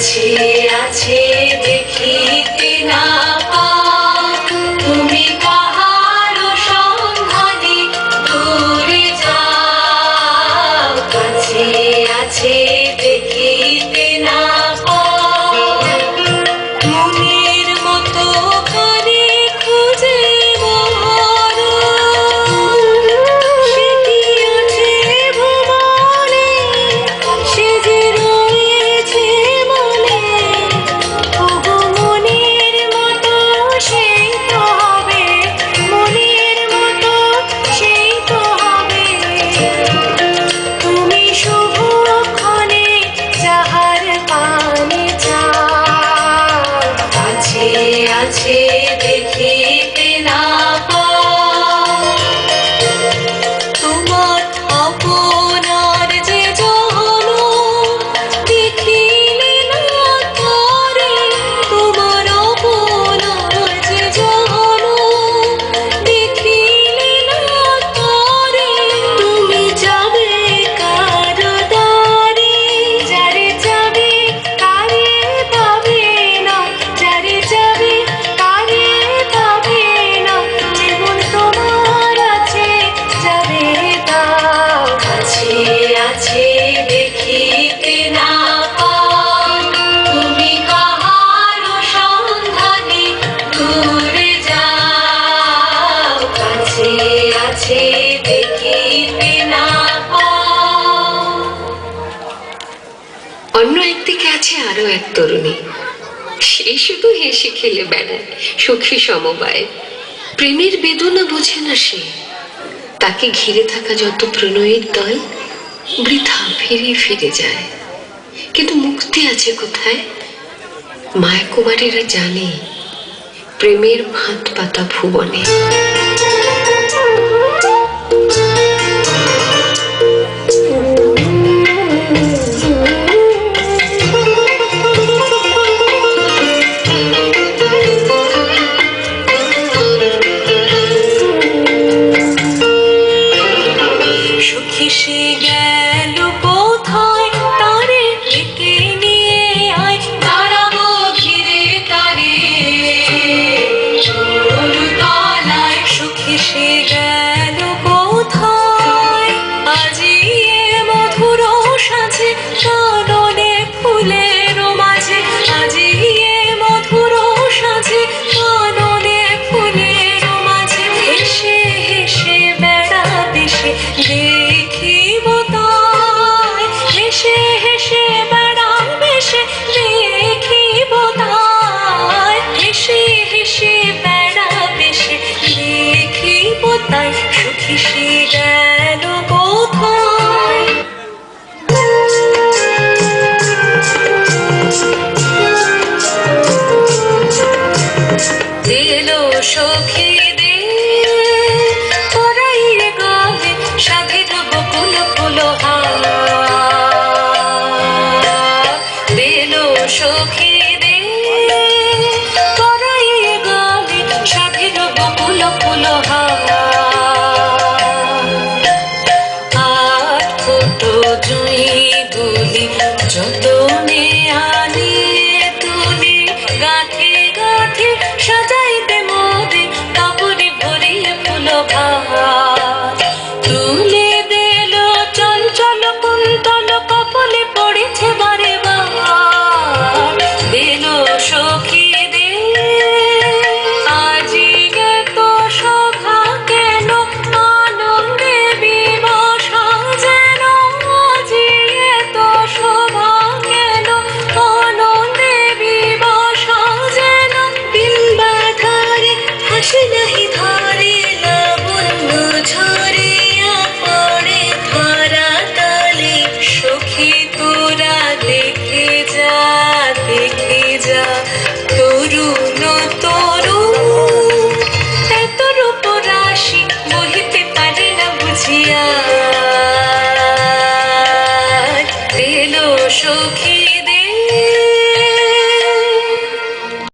কাছে আছে দেখিতে না পাও, তুমি কাহার সন্ধানে দূরে যাও। কাছে আছে দেখিতে না পাও, মনের মতো কানে খুঁজে মরো, সে কি আছে ভুবনে, সে যে রয়েছে মনে। ওগো মনের মতো সেই তো হবে, মনের মতো সেই তো হবে। তুমি শুভক্ষণে যাহার পানে চাও, কাছে আছে দেখিতে না পাও। তোমার আপনার যে জন দেখিলে না করে, তোমার আপনার যে জন দেখিলে না করে। তুমি যাবে কার দ্বারে, যারে যাবে কারে পাবে না, যারে যাবে কারে পাবে না। জীবন তোমার আছে যাবে দাও, কাছে আছে দেখিতে না পাও, তুমি কাহার সন্ধানে দূরে যাও। কাছে আছে দেখিতে না পাও। অন্য একদিকে আছে আরো এক তরুণী, সে শুধু হেসে খেলে বেড়ায় সখী সমবায়। প্রেমের বেদনা বোঝে না সে, তাকে ঘিরে থাকা যত প্রণয়ের দল বৃথা ফিরে ফিরে যায়। কিন্তু মুক্তি আছে কোথায়? মায়া কুমারীরা জানে প্রেমের ভাত পাতা ভুবনে। সখী সে গেল কোথায়, তারে ডেকে নিয়ে আয়, দাঁড়াবো ঘিরে তারে তলায়। সখী সে গেল কোথায়, আজি এ মধুর সাজে কাননে ফুলের মাঝে, আজি এ মধুর সাজে কাননে ফুলের মাঝে। হেসে হেসে বেড়াবে সে দেখিব তাই, হেসে হেসে বেড়াবে সে দেখিব তাই, হেসে হেসে বেড়াবে সে দেখিব তাই। সখী সে গেল কোথায়। দিলো সখী দে পরাইয়ে গালে, সাধের বকুল ফুলহার। দিলো সখী দে পরাইয়ে গালে, সাধের বকুল ফুলহার। আট ফুটো জুঁই গুলি যত